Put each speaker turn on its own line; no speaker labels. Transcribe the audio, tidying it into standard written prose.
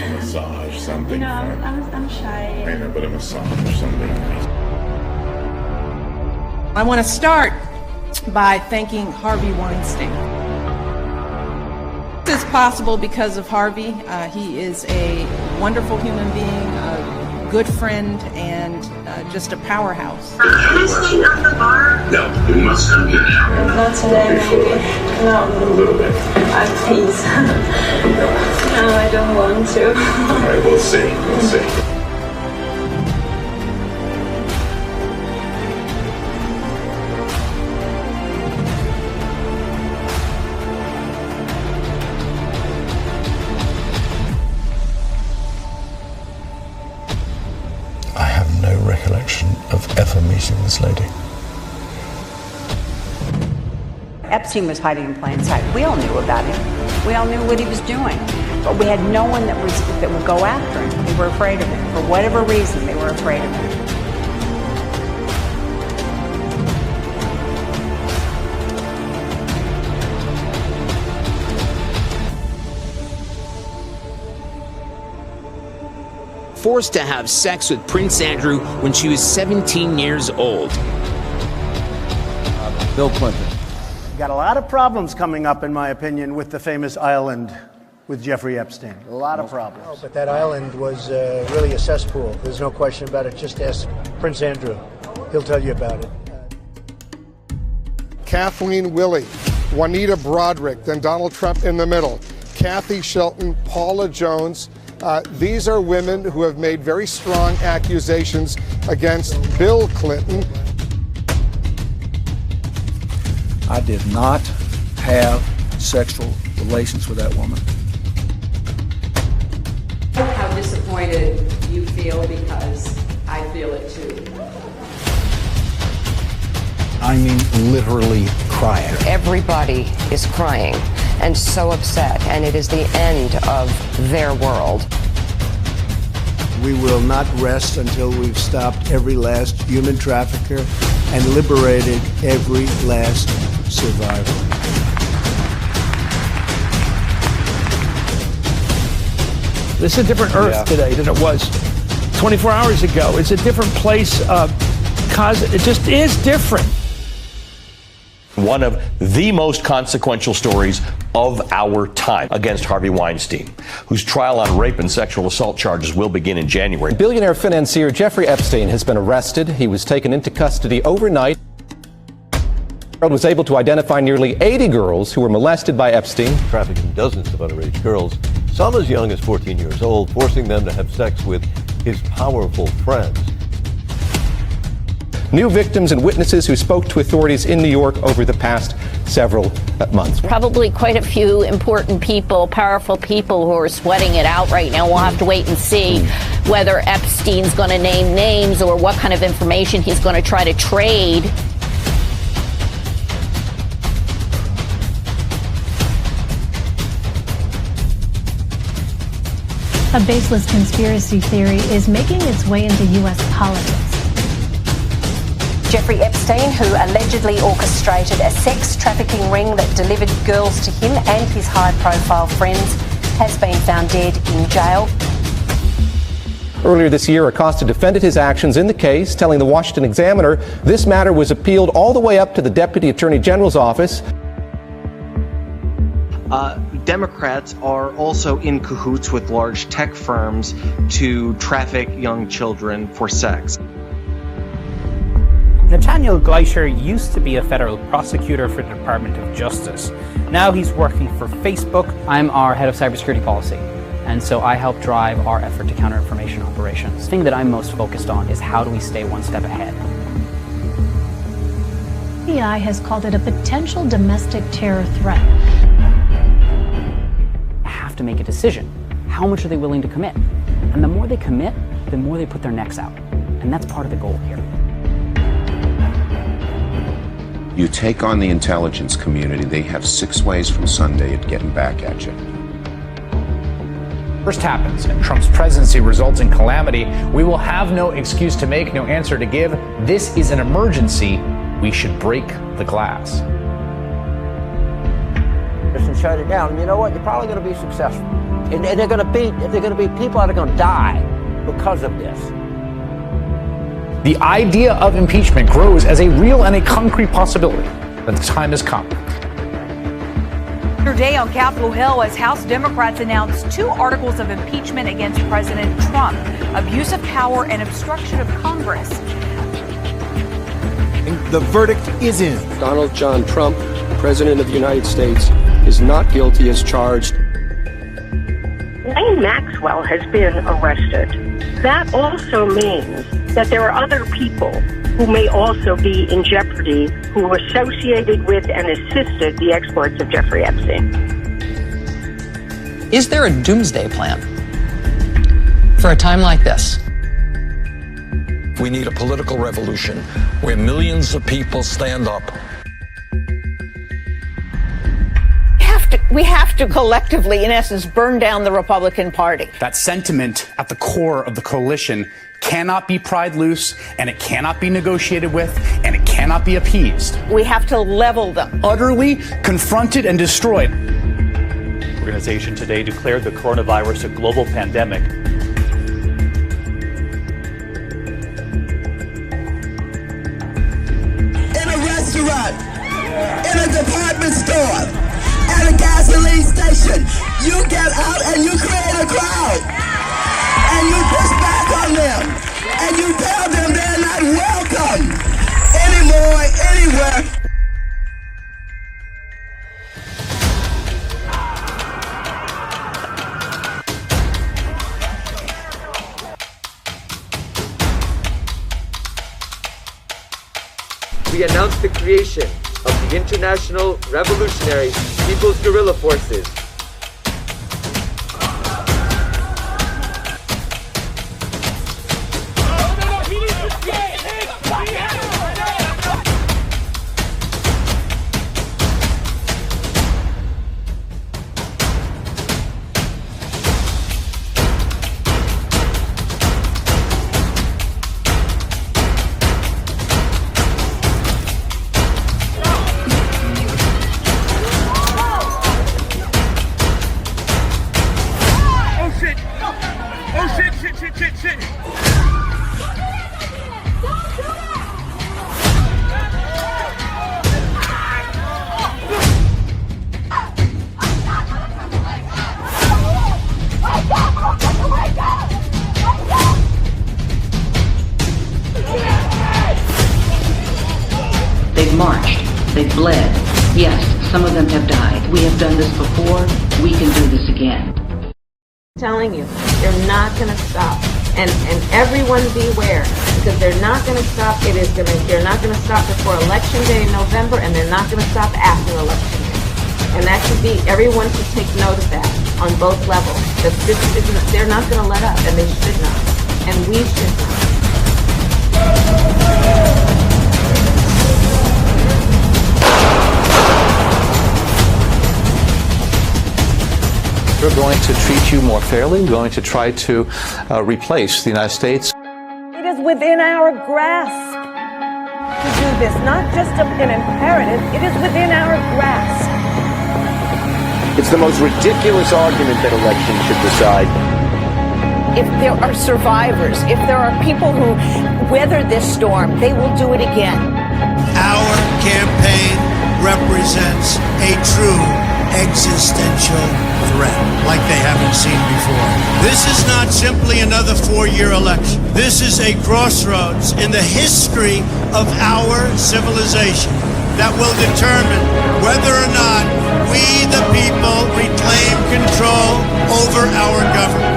A massage, something.
I'm shy.
I know, but a massage, something.
I want to start by thanking Harvey Weinstein. This is possible because of Harvey. He is a wonderful human being, a good friend, and just a powerhouse.
Can I stay on the bar?
No, you must come here now.
Not today, maybe. No.
A little bit.
Please. No, I don't want to.
All right, we'll see. We'll see.
I have no recollection of ever meeting this lady.
Epstein was hiding in plain sight. We all knew about him. We all knew what he was doing. But we had no one that would go after him. They were afraid of him. For whatever reason, they were afraid of him.
Forced to have sex with Prince Andrew when she was 17 years old.
Bill Clinton.
Got a lot of problems coming up, in my opinion, with the famous island with Jeffrey Epstein. A lot of problems.
Oh, but that island was really a cesspool. There's no question about it. Just ask Prince Andrew. He'll tell you about it.
Kathleen Willey, Juanita Broderick, then Donald Trump in the middle, Kathy Shelton, Paula Jones. These are women who have made very strong accusations against Bill Clinton.
I did not have sexual relations with that woman.
How disappointed you feel, because I feel it too.
I mean, literally crying.
Everybody is crying and so upset, and it is the end of their world.
We will not rest until we've stopped every last human trafficker and liberated every last survivor.
This is a different Earth today than it was 24 hours ago. It's a different place. It just is different.
One of the most consequential stories of our time against Harvey Weinstein, whose trial on rape and sexual assault charges will begin in January.
Billionaire financier Jeffrey Epstein has been arrested. He was taken into custody overnight. Was able to identify nearly 80 girls who were molested by Epstein.
Trafficking dozens of underage girls, some as young as 14 years old, forcing them to have sex with his powerful friends.
New victims and witnesses who spoke to authorities in New York over the past several months.
Probably quite a few important people, powerful people who are sweating it out right now. We'll have to wait and see whether Epstein's going to name names or what kind of information he's going to try to trade.
A baseless conspiracy theory is making its way into U.S. politics.
Jeffrey Epstein, who allegedly orchestrated a sex trafficking ring that delivered girls to him and his high-profile friends, has been found dead in jail.
Earlier this year, Acosta defended his actions in the case, telling the Washington Examiner this matter was appealed all the way up to the Deputy Attorney General's office.
Democrats are also in cahoots with large tech firms to traffic young children for sex.
Nathaniel Gleischer used to be a federal prosecutor for the Department of Justice. Now he's working for Facebook.
I'm our head of cybersecurity policy, and so I help drive our effort to counter information operations. The thing that I'm most focused on is how do we stay one step ahead.
The FBI has called it a potential domestic terror threat.
Have to make a decision. How much are they willing to commit? And the more they commit, the more they put their necks out. And that's part of the goal here.
You take on the intelligence community, they have 6 ways from Sunday at getting back at you.
Worst happens and Trump's presidency results in calamity. We will have no excuse to make, no answer to give. This is an emergency. We should break the glass.
And shut it down. And you know what? You're probably going to be successful.
And they're going to be people that are going to die because of this.
The idea of impeachment grows as a real and a concrete possibility that the time has come.
Today on Capitol Hill, as House Democrats announced 2 articles of impeachment against President Trump, abuse of power and obstruction of Congress.
The verdict is in.
Donald John Trump, President of the United States, is not guilty as charged.
Wayne Maxwell has been arrested. That also means that there are other people who may also be in jeopardy who were associated with and assisted the exploits of Jeffrey Epstein.
Is there a doomsday plan for a time like this?
We need a political revolution where millions of people stand up.
We have to collectively, in essence, burn down the Republican Party.
That sentiment at the core of the coalition cannot be pried loose, and it cannot be negotiated with, and it cannot be appeased.
We have to level them.
Utterly confronted and destroyed.
The organization today declared the coronavirus a global pandemic.
In a restaurant, in a department store, at a gasoline station, you get out and you create a crowd, and you push back on them, and you tell them they're not welcome anymore, anywhere.
We announced the creation of the International Revolutionary People's Guerrilla Forces.
They've marched. They've bled. Yes, some of them have died. We have done this before. We can do this again.
I'm telling you, they're not going to stop. And everyone beware, because they're not going to stop. They're not going to stop before Election Day in November, and they're not going to stop after Election Day. And that should be, everyone should take note of that on both levels. They're not going to let up, and they should not. And we should not.
We're going to treat you more fairly. We're going to try to replace the United States.
It is within our grasp to do this, not just an imperative, it is within our grasp.
It's the most ridiculous argument that elections should decide.
If there are survivors, if there are people who weather this storm, they will do it again.
Our campaign represents a true existential threat like they haven't seen before. This is not simply another 4-year election. This is a crossroads in the history of our civilization that will determine whether or not we, the people, reclaim control over our government.